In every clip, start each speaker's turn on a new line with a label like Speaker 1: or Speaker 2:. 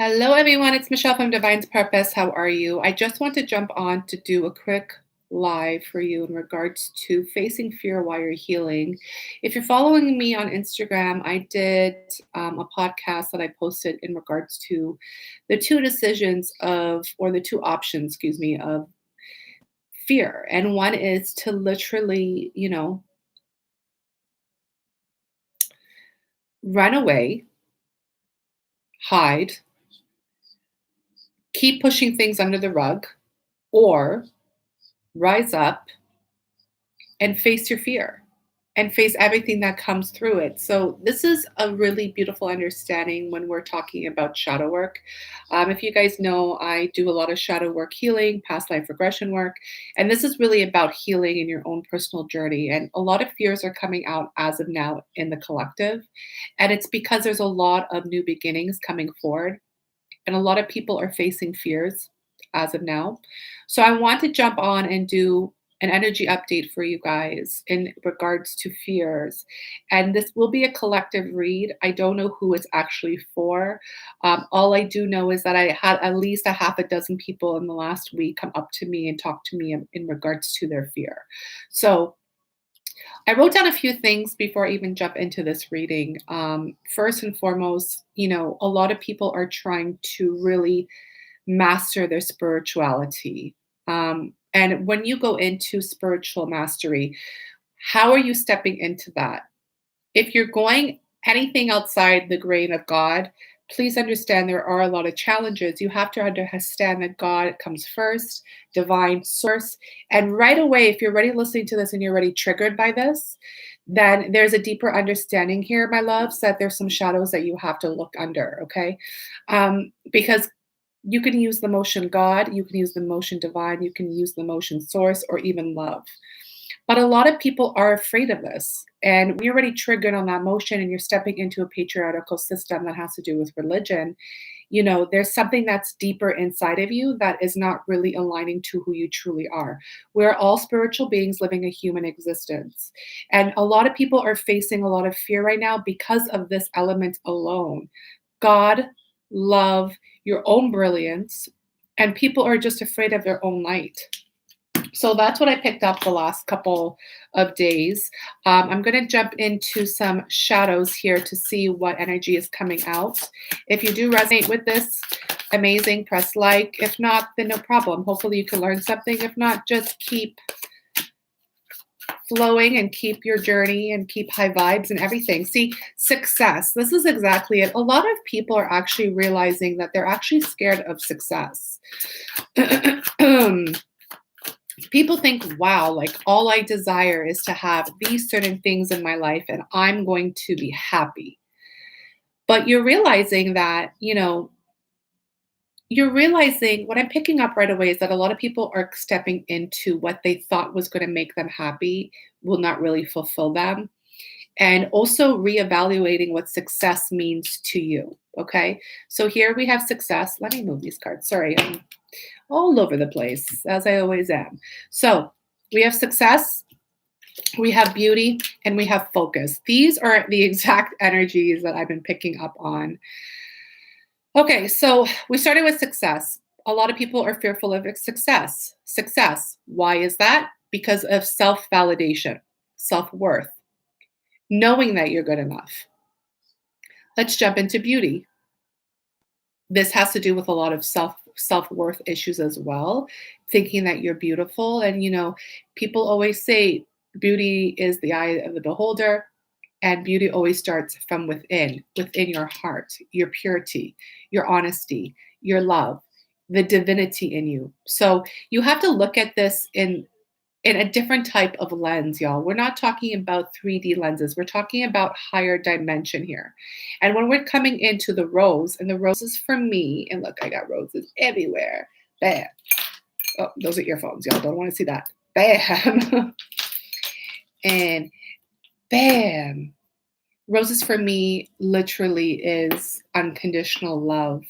Speaker 1: Hello, everyone. It's Michelle from Divine's Purpose. How are you? I just want to jump on to do a quick live for you in regards to facing fear while you're healing. If you're following me on Instagram, I did a podcast that I posted in regards to the two decisions or the two options, excuse me, of fear. And one is to literally, run away, hide, keep pushing things under the rug, or rise up and face your fear and face everything that comes through it. So, this is a really beautiful understanding when we're talking about shadow work. If you guys know, I do a lot of shadow work healing, past life regression work, and this is really about healing in your own personal journey. And a lot of fears are coming out as of now in the collective. And it's because there's a lot of new beginnings coming forward, and a lot of people are facing fears as of now. So I want to jump on and do an energy update for you guys in regards to fears. And this will be a collective read. I don't know who it's actually for. All I do know is that I had at least a half a dozen people in the last week come up to me and talk to me in regards to their fear. So I wrote down a few things before I even jump into this reading. First and foremost, a lot of people are trying to really master their spirituality. And when you go into spiritual mastery, how are you stepping into that? If you're going anything outside the grain of God, please understand there are a lot of challenges. You have to understand that God comes first, divine source. And right away, if you're already listening to this and you're already triggered by this, then there's a deeper understanding here, my loves, that there's some shadows that you have to look under, okay? Because you can use the motion God, you can use the motion divine, you can use the motion source, or even love. But a lot of people are afraid of this. And we're already triggered on that motion, and you're stepping into a patriarchal system that has to do with religion. There's something that's deeper inside of you that is not really aligning to who you truly are. We're all spiritual beings living a human existence. And a lot of people are facing a lot of fear right now because of this element alone. God, love, your own brilliance, and people are just afraid of their own light. So that's what I picked up the last couple of days. I'm going to jump into some shadows here to see what energy is coming out. If you do resonate with this, amazing, press like. If not, then no problem. Hopefully you can learn something. If not, just keep flowing and keep your journey and keep high vibes and everything. See, success. This is exactly it. A lot of people are actually realizing that they're actually scared of success. People think, wow, like all I desire is to have these certain things in my life and I'm going to be happy. But you're realizing that, what I'm picking up right away is that a lot of people are stepping into what they thought was going to make them happy will not really fulfill them. And also reevaluating what success means to you. Okay. So here we have success. Let me move these cards. Sorry. I'm all over the place, as I always am. So we have success, we have beauty, and we have focus. These are the exact energies that I've been picking up on. Okay, so we started with success. A lot of people are fearful of success. Success. Why is that? Because of self-validation, self-worth, knowing that you're good enough. Let's jump into beauty. This has to do with a lot of self-worth issues as well, thinking that you're beautiful. And, people always say beauty is the eye of the beholder. And beauty always starts from within your heart, your purity, your honesty, your love, the divinity in you. So you have to look at this in a different type of lens, y'all. We're not talking about 3D lenses. We're talking about higher dimension here. And when we're coming into the rose, and the roses for me, and look, I got roses everywhere. Bam. Oh, those are earphones, y'all. Don't want to see that. Bam. And bam. Roses for me literally is unconditional love,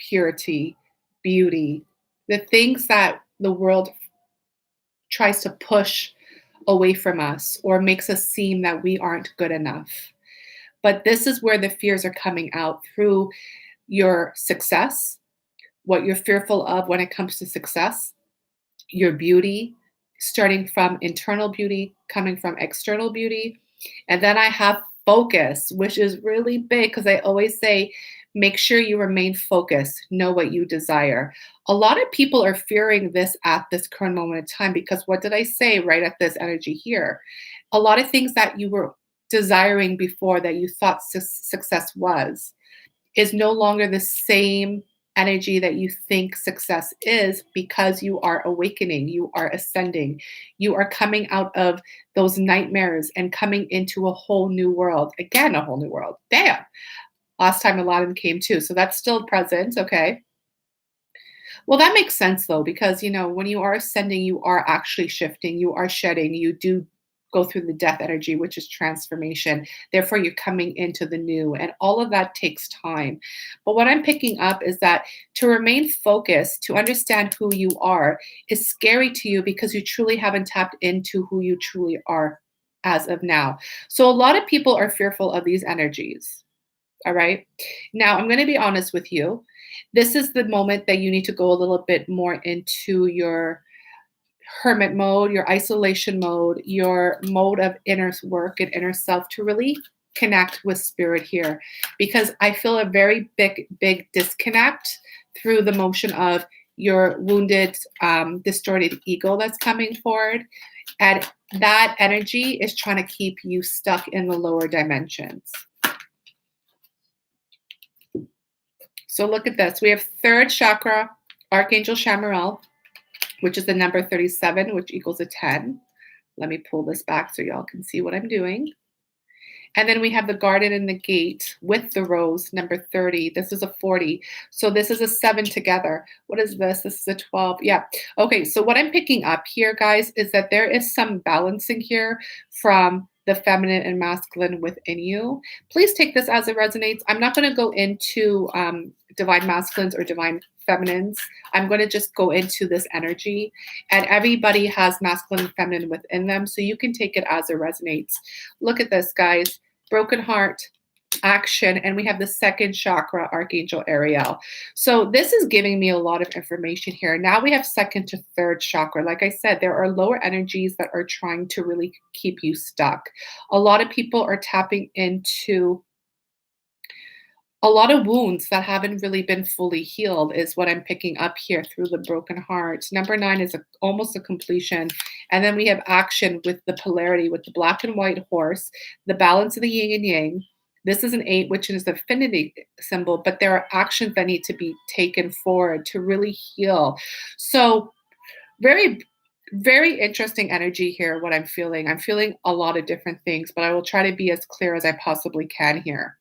Speaker 1: purity, beauty, the things that the world tries to push away from us or makes us seem that we aren't good enough. But this is where the fears are coming out through your success, what you're fearful of when it comes to success, your beauty, starting from internal beauty, coming from external beauty. And then I have focus, which is really big because I always say, make sure you remain focused, know what you desire. A lot of people are fearing this at this current moment in time because what did I say right at this energy here? A lot of things that you were desiring before that you thought success was is no longer the same energy that you think success is because you are awakening, you are ascending, you are coming out of those nightmares and coming into a whole new world. Again, a whole new world. Damn. Last time Aladdin came too. So that's still present. Okay. Well, that makes sense though, because when you are ascending, you are actually shifting, you are shedding, you do go through the death energy, which is transformation. Therefore, you're coming into the new, and all of that takes time. But what I'm picking up is that to remain focused, to understand who you are, is scary to you because you truly haven't tapped into who you truly are as of now. So, a lot of people are fearful of these energies. All right. Now, I'm going to be honest with you. This is the moment that you need to go a little bit more into your hermit mode, your isolation mode, your mode of inner work and inner self to really connect with spirit here. Because I feel a very big disconnect through the motion of your wounded, distorted ego that's coming forward. And that energy is trying to keep you stuck in the lower dimensions. So look at this. We have third chakra, Archangel Chamuel, which is the number 37, which equals a 10. Let me pull this back so y'all can see what I'm doing. And then we have the garden and the gate with the rose, number 30. This is a 40. So this is a 7 together. What is this? This is a 12. Yeah. Okay. So what I'm picking up here, guys, is that there is some balancing here from the feminine and masculine within you. Please take this as it resonates. I'm not going to go into divine masculines or divine feminines. I'm going to just go into this energy, and everybody has masculine and feminine within them. So you can take it as it resonates. Look at this, guys. Broken heart, action, and we have the second chakra, Archangel Ariel. So this is giving me a lot of information here. Now we have second to third chakra. Like I said, there are lower energies that are trying to really keep you stuck. A lot of people are tapping into a lot of wounds that haven't really been fully healed is what I'm picking up here through the broken heart. Number 9 is almost a completion. And then we have action with the polarity, with the black and white horse, the balance of the yin and yang. This is an 8, which is the affinity symbol, but there are actions that need to be taken forward to really heal. So very, very interesting energy here, what I'm feeling. I'm feeling a lot of different things, but I will try to be as clear as I possibly can here.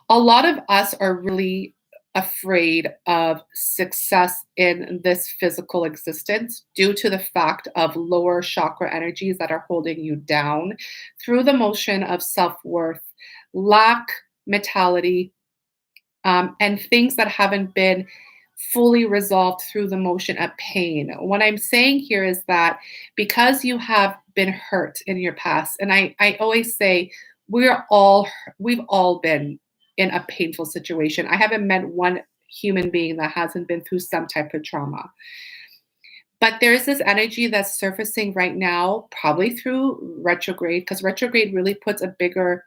Speaker 1: A lot of us are really afraid of success in this physical existence due to the fact of lower chakra energies that are holding you down through the motion of self-worth, lack, mentality, and things that haven't been fully resolved through the motion of pain. What I'm saying here is that because you have been hurt in your past, and I always say we've all been in a painful situation. I haven't met one human being that hasn't been through some type of trauma. But there's this energy that's surfacing right now, probably through retrograde, because retrograde really puts a bigger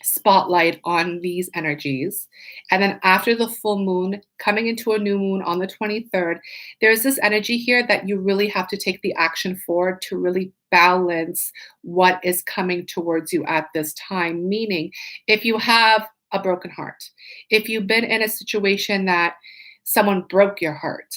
Speaker 1: spotlight on these energies. And then after the full moon, coming into a new moon on the 23rd, there's this energy here that you really have to take the action for to really balance what is coming towards you at this time. Meaning, if you have a broken heart, if you've been in a situation that someone broke your heart,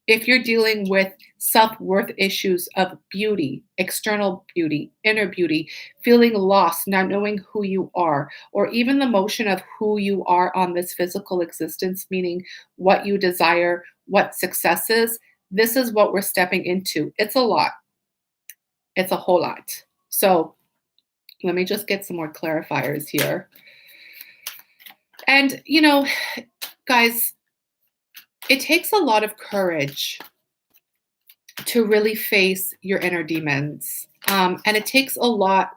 Speaker 1: if you're dealing with self-worth issues of beauty, external beauty, inner beauty, feeling lost, not knowing who you are, or even the motion of who you are on this physical existence, meaning what you desire, what success is, this is what we're stepping into. It's a lot. It's a whole lot. So let me just get some more clarifiers here. And, guys, it takes a lot of courage to really face your inner demons. And it takes a lot,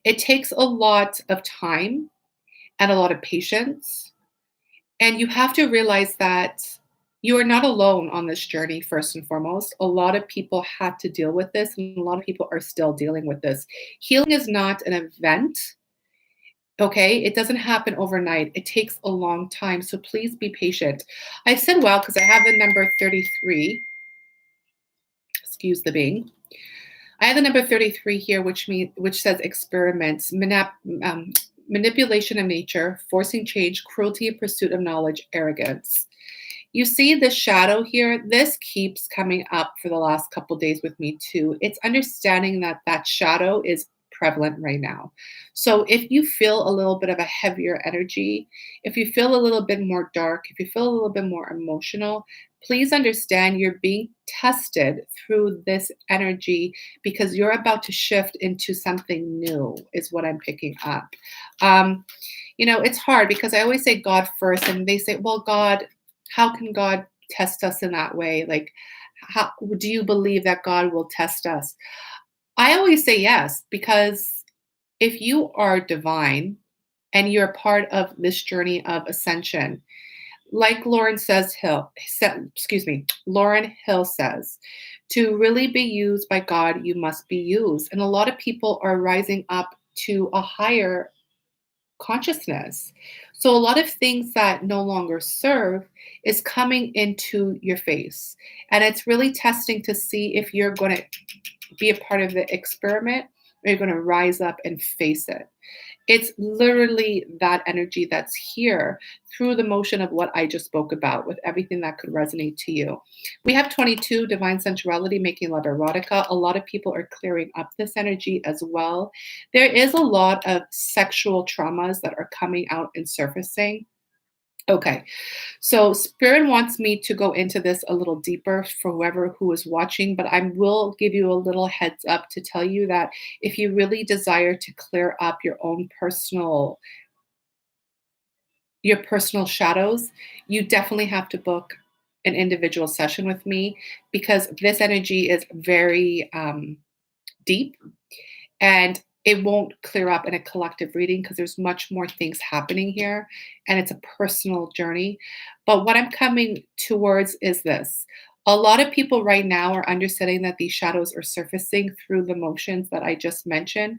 Speaker 1: it takes a lot of time and a lot of patience And you have to realize that you are not alone on this journey, first and foremost. A lot of people had to deal with this, and a lot of people are still dealing with this. Healing is not an event, okay? It doesn't happen overnight. It takes a long time. So please be patient. I said well because I have the number 33. Excuse the being. I have the number 33 here, which says experiments, manipulation of nature, forcing change, cruelty in pursuit of knowledge, arrogance. You see the shadow here? This keeps coming up for the last couple days with me too. It's understanding that that shadow is prevalent right now. So if you feel a little bit of a heavier energy, if you feel a little bit more dark, if you feel a little bit more emotional, please understand you're being tested through this energy because you're about to shift into something new, is what I'm picking up. Um, it's hard because I always say God first, and they say, well, God, how can God test us in that way? Like, how do you believe that God will test us? I always say yes, because if you are divine and you're part of this journey of ascension, like Lauren Hill says, to really be used by God, you must be used. And a lot of people are rising up to a higher consciousness. So a lot of things that no longer serve is coming into your face. And it's really testing to see if you're going to be a part of the experiment or you're going to rise up and face it. It's literally that energy that's here through the motion of what I just spoke about with everything that could resonate to you. We have 22, divine sensuality, making love erotica. A lot of people are clearing up this energy as well. There is a lot of sexual traumas that are coming out and surfacing. Okay, so Spirit wants me to go into this a little deeper for whoever who is watching, but I will give you a little heads up to tell you that if you really desire to clear up your personal shadows, you definitely have to book an individual session with me because this energy is very deep and it won't clear up in a collective reading because there's much more things happening here and it's a personal journey. But what I'm coming towards is this. A lot of people right now are understanding that these shadows are surfacing through the motions that I just mentioned.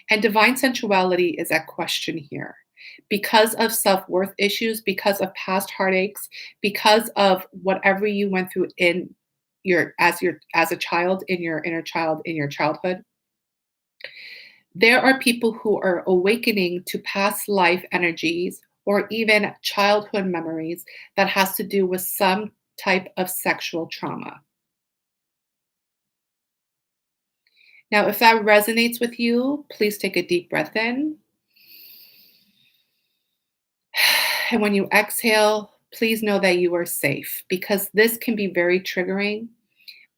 Speaker 1: And divine sensuality is at question here because of self-worth issues, because of past heartaches, because of whatever you went through in as a child, in your inner child, in your childhood. There are people who are awakening to past life energies or even childhood memories that has to do with some type of sexual trauma. Now, if that resonates with you, please take a deep breath in. And when you exhale, please know that you are safe because this can be very triggering.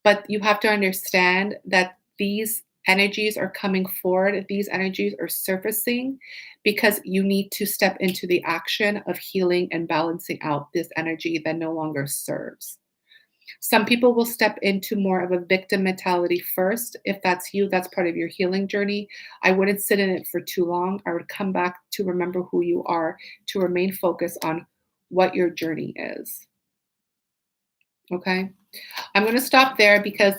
Speaker 1: But you have to understand that these energies are coming forward, these energies are surfacing because you need to step into the action of healing and balancing out this energy that no longer serves. Some people will step into more of a victim mentality first. If that's you, that's part of your healing journey. I wouldn't sit in it for too long. I would come back to remember who you are, to remain focused on what your journey is. Okay? I'm going to stop there because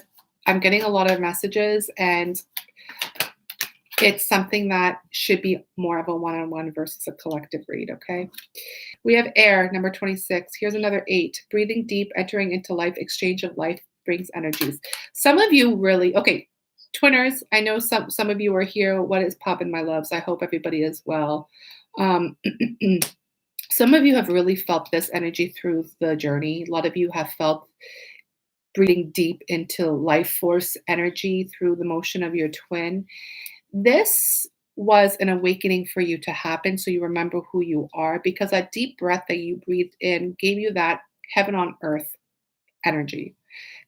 Speaker 1: I'm getting a lot of messages and it's something that should be more of a one-on-one versus a collective read, okay? We have air, number 26. Here's another 8. Breathing deep, entering into life, exchange of life brings energies. Some of you really, okay, Twinners, I know some of you are here. What is poppin', my loves? I hope everybody is well. Some of you have really felt this energy through the journey. A lot of you have felt breathing deep into life force energy through the motion of your twin. This was an awakening for you to happen so you remember who you are because that deep breath that you breathed in gave you that heaven on earth energy.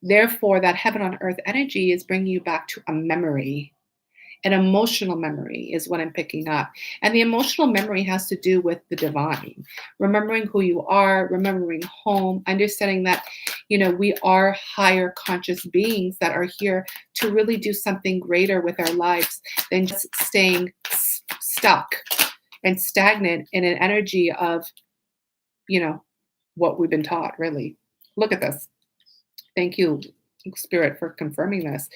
Speaker 1: Therefore, that heaven on earth energy is bringing you back to a memory. An emotional memory is what I'm picking up. And the emotional memory has to do with the divine, remembering who you are, remembering home, understanding that, we are higher conscious beings that are here to really do something greater with our lives than just staying stuck and stagnant in an energy of, what we've been taught, really. Look at this. Thank you, Spirit, for confirming this.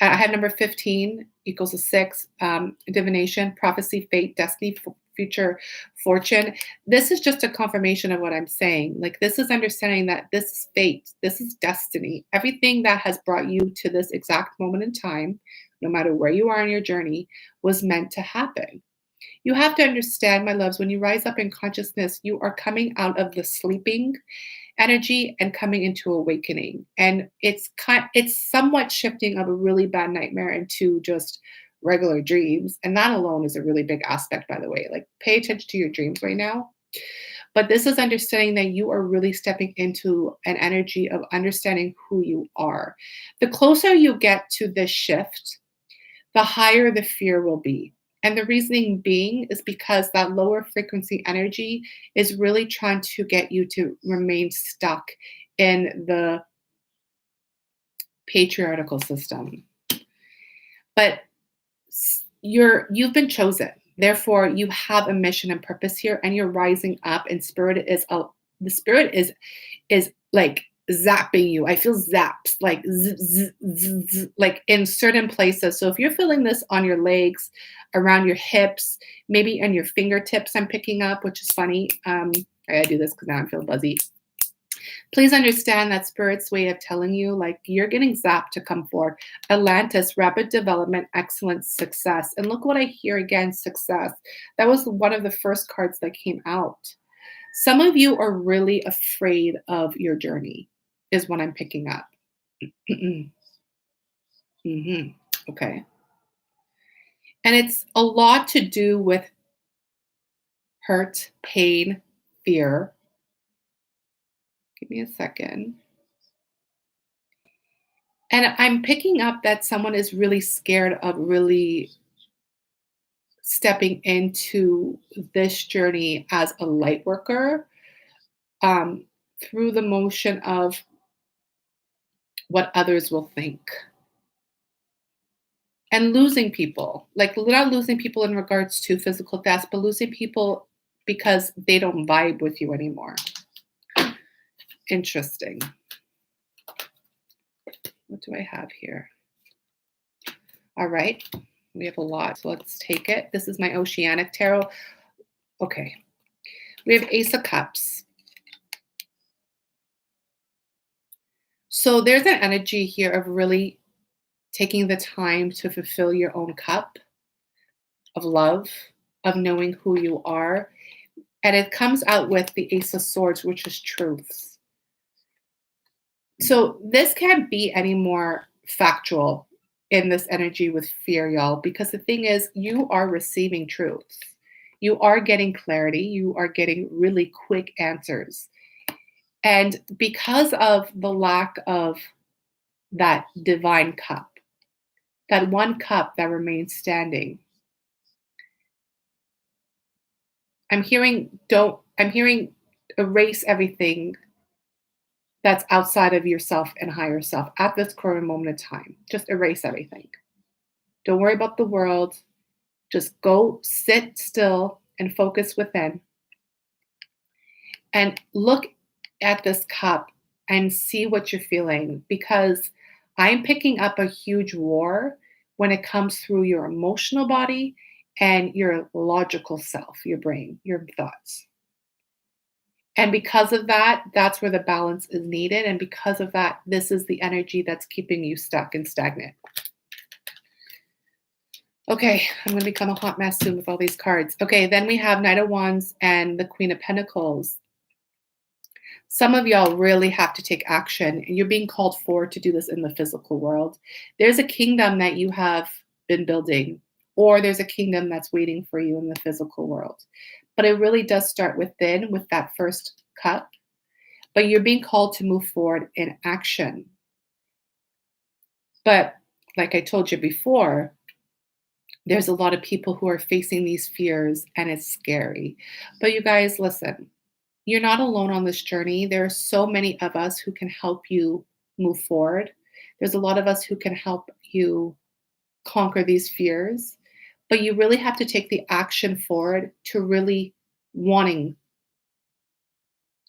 Speaker 1: I had number 15 equals a 6, divination, prophecy, fate, destiny, future, fortune. This is just a confirmation of what I'm saying. Like, this is understanding that this is fate, this is destiny. Everything that has brought you to this exact moment in time, no matter where you are in your journey, was meant to happen. You have to understand, my loves, when you rise up in consciousness, you are coming out of the sleeping energy and coming into awakening. And it's somewhat shifting of a really bad nightmare into just regular dreams. And that alone is a really big aspect, by the way. Like, pay attention to your dreams right now. But this is understanding that you are really stepping into an energy of understanding who you are. The closer you get to this shift, the higher the fear will be. And the reasoning being is because that lower frequency energy is really trying to get you to remain stuck in the patriarchal system. But you've been chosen. Therefore, you have a mission and purpose here, and you're rising up. And the spirit is like zapping you. I feel zaps, like like in certain places. So if you're feeling this on your legs, around your hips, maybe on your fingertips, I'm picking up, which is funny. I gotta do this because now I'm feeling buzzy. Please understand that Spirit's way of telling you, like, you're getting zapped to come forward. Atlantis, rapid development, excellence, success. And look what I hear again, success. That was one of the first cards that came out. Some of you are really afraid of your journey, is what I'm picking up. Okay. And it's a lot to do with hurt, pain, fear. Give me a second. And I'm picking up that someone is really scared of really stepping into this journey as a light worker, through the motion of what others will think. And losing people, like not losing people in regards to physical death, but losing people because they don't vibe with you anymore. Interesting. What do I have here? All right. We have a lot, so let's take it. This is my Oceanic Tarot. Okay. We have Ace of Cups. So there's an energy here of really taking the time to fulfill your own cup of love, of knowing who you are. And it comes out with the Ace of Swords, which is truths. So this can't be any more factual in this energy with fear, y'all, because the thing is, you are receiving truths. You are getting clarity. You are getting really quick answers. And because of the lack of that divine cup, that one cup that remains standing, I'm hearing erase everything that's outside of yourself and higher self at this current moment in time. Just erase everything. Don't worry about the world. Just go sit still and focus within. And look at this cup and see what you're feeling, because I'm picking up a huge war when it comes through your emotional body and your logical self, your brain, your thoughts. And because of that, that's where the balance is needed. And because of that, this is the energy that's keeping you stuck and stagnant. Okay, I'm going to become a hot mess soon with all these cards. Okay, then we have Knight of Wands and the Queen of Pentacles. Some of y'all really have to take action. You're being called forward to do this in the physical world. There's a kingdom that you have been building, or there's a kingdom that's waiting for you in the physical world. But it really does start within with that first cup. But you're being called to move forward in action. But like I told you before, there's a lot of people who are facing these fears and it's scary. But you guys, listen, you're not alone on this journey. There are so many of us who can help you move forward. There's a lot of us who can help you conquer these fears. But you really have to take the action forward to really wanting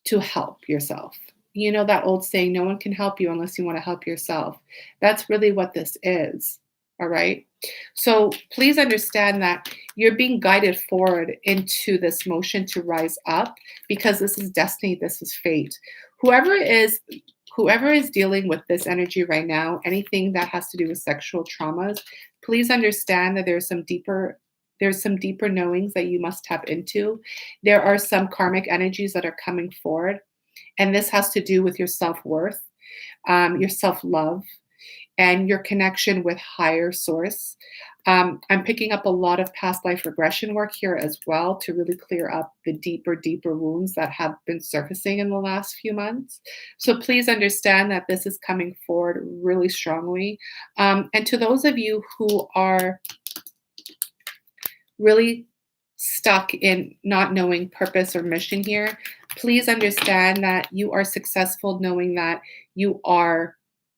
Speaker 1: to help yourself. You know that old saying, no one can help you unless you want to help yourself. That's really what this is. All right. So please understand that you're being guided forward into this motion to rise up because this is destiny, this is fate. Whoever is whoever is dealing with this energy right now, anything that has to do with sexual traumas, please understand that there's some deeper knowings that you must tap into. There are some karmic energies that are coming forward, and this has to do with your self-worth, your self-love, and your connection with higher source. I'm picking up a lot of past life regression work here as well to really clear up the deeper wounds that have been surfacing in the last few months. So please understand that this is coming forward really strongly. And to those of you who are really stuck in not knowing purpose or mission here, please understand that you are successful knowing that you are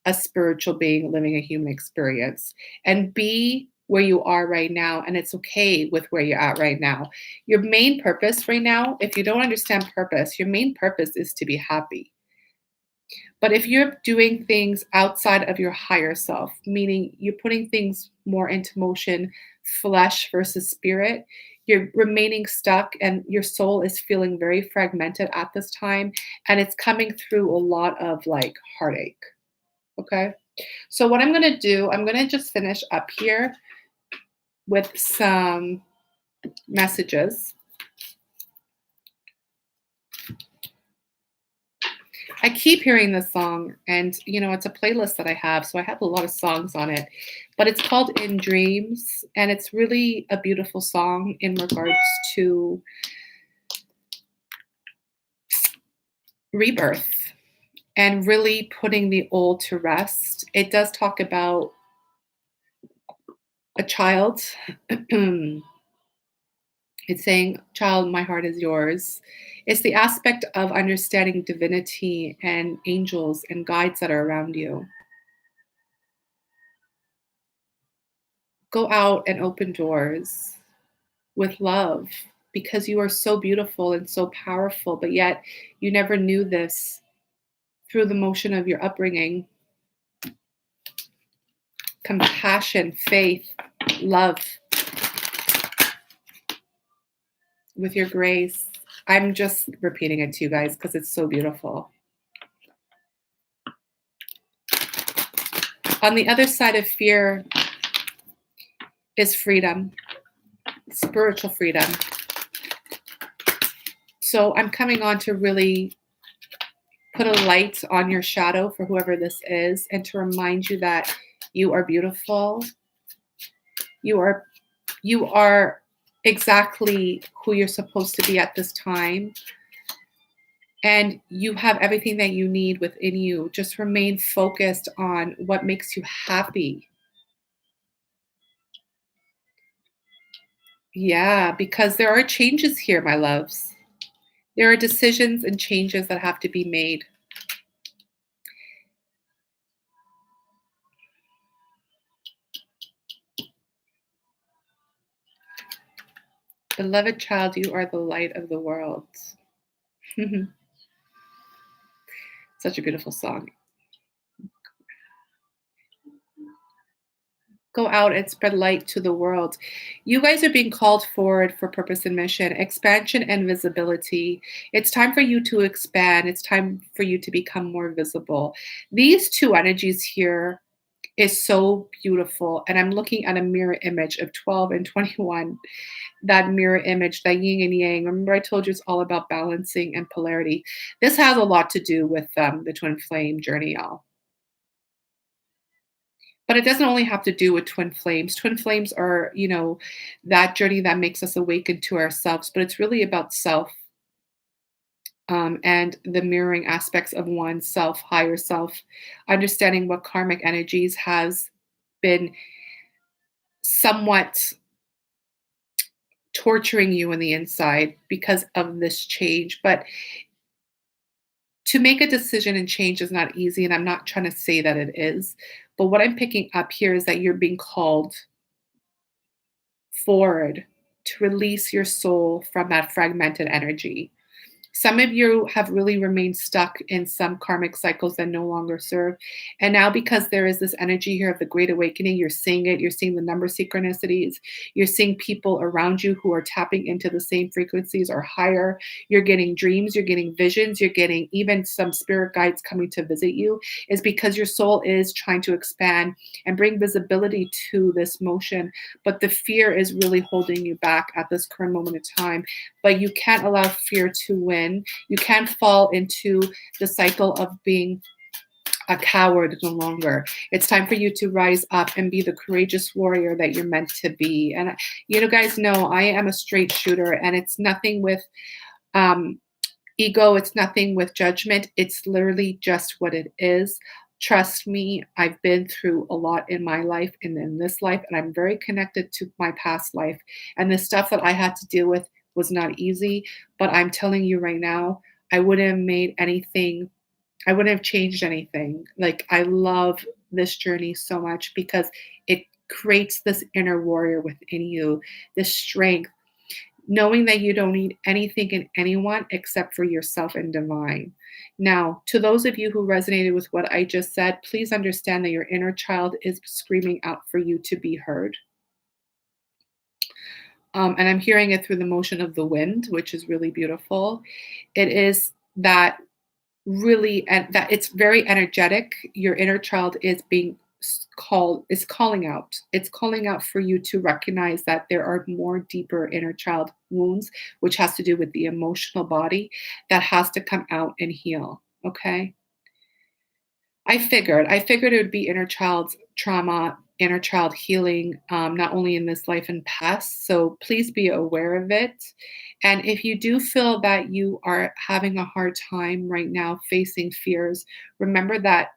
Speaker 1: a spiritual being living a human experience, and be where you are right now. And it's okay with where you're at right now. Your main purpose right now, if you don't understand purpose, your main purpose is to be happy. But if you're doing things outside of your higher self, meaning you're putting things more into motion, flesh versus spirit, you're remaining stuck and your soul is feeling very fragmented at this time. And it's coming through a lot of like heartache. Okay. So, what I'm going to do, I'm going to just finish up here with some messages. I keep hearing this song, and it's a playlist that I have, so I have a lot of songs on it. But it's called In Dreams, and it's really a beautiful song in regards to rebirth and really putting the old to rest. It does talk about a child. It's saying, child, my heart is yours. It's the aspect of understanding divinity and angels and guides that are around you. Go out and open doors with love because you are so beautiful and so powerful, but yet you never knew this through the motion of your upbringing. Compassion, faith, love, with your grace. I'm just repeating it to you guys because it's so beautiful. On the other side of fear is freedom, spiritual freedom. So I'm coming on to really put a light on your shadow for whoever this is, and to remind you that you are beautiful. You are exactly who you're supposed to be at this time. And you have everything that you need within you. Just remain focused on what makes you happy. Yeah, because there are changes here, my loves. There are decisions and changes that have to be made. Beloved child, you are the light of the world. Such a beautiful song. Go out and spread light to the world. You guys are being called forward for purpose and mission, expansion and visibility. It's time for you to expand. It's time for you to become more visible. These two energies here is so beautiful. And I'm looking at a mirror image of 12 and 21. That mirror image, that yin and yang. Remember, I told you it's all about balancing and polarity. This has a lot to do with the twin flame journey, y'all. But it doesn't only have to do with twin flames. Twin flames are, that journey that makes us awaken to ourselves, but it's really about self, and the mirroring aspects of oneself, higher self, understanding what karmic energies has been somewhat torturing you on the inside because of this change. But to make a decision and change is not easy, and I'm not trying to say that it is. But what I'm picking up here is that you're being called forward to release your soul from that fragmented energy. Some of you have really remained stuck in some karmic cycles that no longer serve. And now, because there is this energy here of the Great Awakening, you're seeing it, you're seeing the number synchronicities, you're seeing people around you who are tapping into the same frequencies or higher. You're getting dreams, you're getting visions, you're getting even some spirit guides coming to visit you, is because your soul is trying to expand and bring visibility to this motion. But the fear is really holding you back at this current moment of time. But you can't allow fear to win. You can't fall into the cycle of being a coward no longer. It's time for you to rise up and be the courageous warrior that you're meant to be. And you guys know I am a straight shooter, and it's nothing with ego. It's nothing with judgment. It's literally just what it is. Trust me, I've been through a lot in my life and in this life, and I'm very connected to my past life. And the stuff that I had to deal with was not easy. But I'm telling you right now, I wouldn't have made anything, I wouldn't have changed anything. Like, I love this journey so much because it creates this inner warrior within you, this strength, knowing that you don't need anything and anyone except for yourself and divine. Now, to those of you who resonated with what I just said, please understand that your inner child is screaming out for you to be heard. And I'm hearing it through the motion of the wind, which is really beautiful. It is that really, and that it's very energetic. Your inner child is being is calling out. It's calling out for you to recognize that there are more deeper inner child wounds, which has to do with the emotional body that has to come out and heal. Okay. I figured it would be inner child trauma, inner child healing, not only in this life and past. So please be aware of it. And if you do feel that you are having a hard time right now facing fears, remember that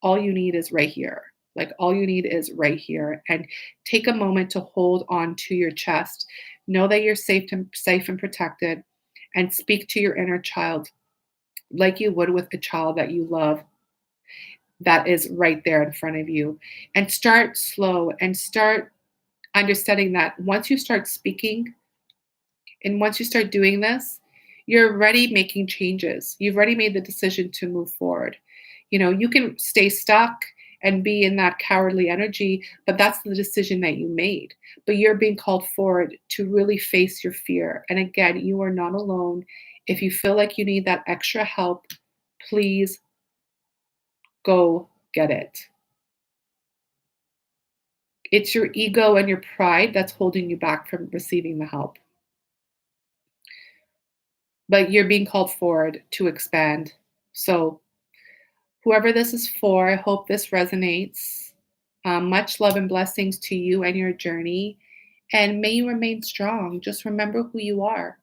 Speaker 1: all you need is right here. Like, all you need is right here. And take a moment to hold on to your chest. Know that you're safe and protected, and speak to your inner child like you would with a child that you love, that is right there in front of you. And start slow and start understanding that once you start speaking and once you start doing this, you're already making changes. You've already made the decision to move forward. You can stay stuck and be in that cowardly energy, but that's the decision that you made. But you're being called forward to really face your fear. And again, you are not alone. If you feel like you need that extra help, please go get it. It's your ego and your pride that's holding you back from receiving the help. But you're being called forward to expand. So, whoever this is for, I hope this resonates. Much love and blessings to you and your journey. And may you remain strong. Just remember who you are.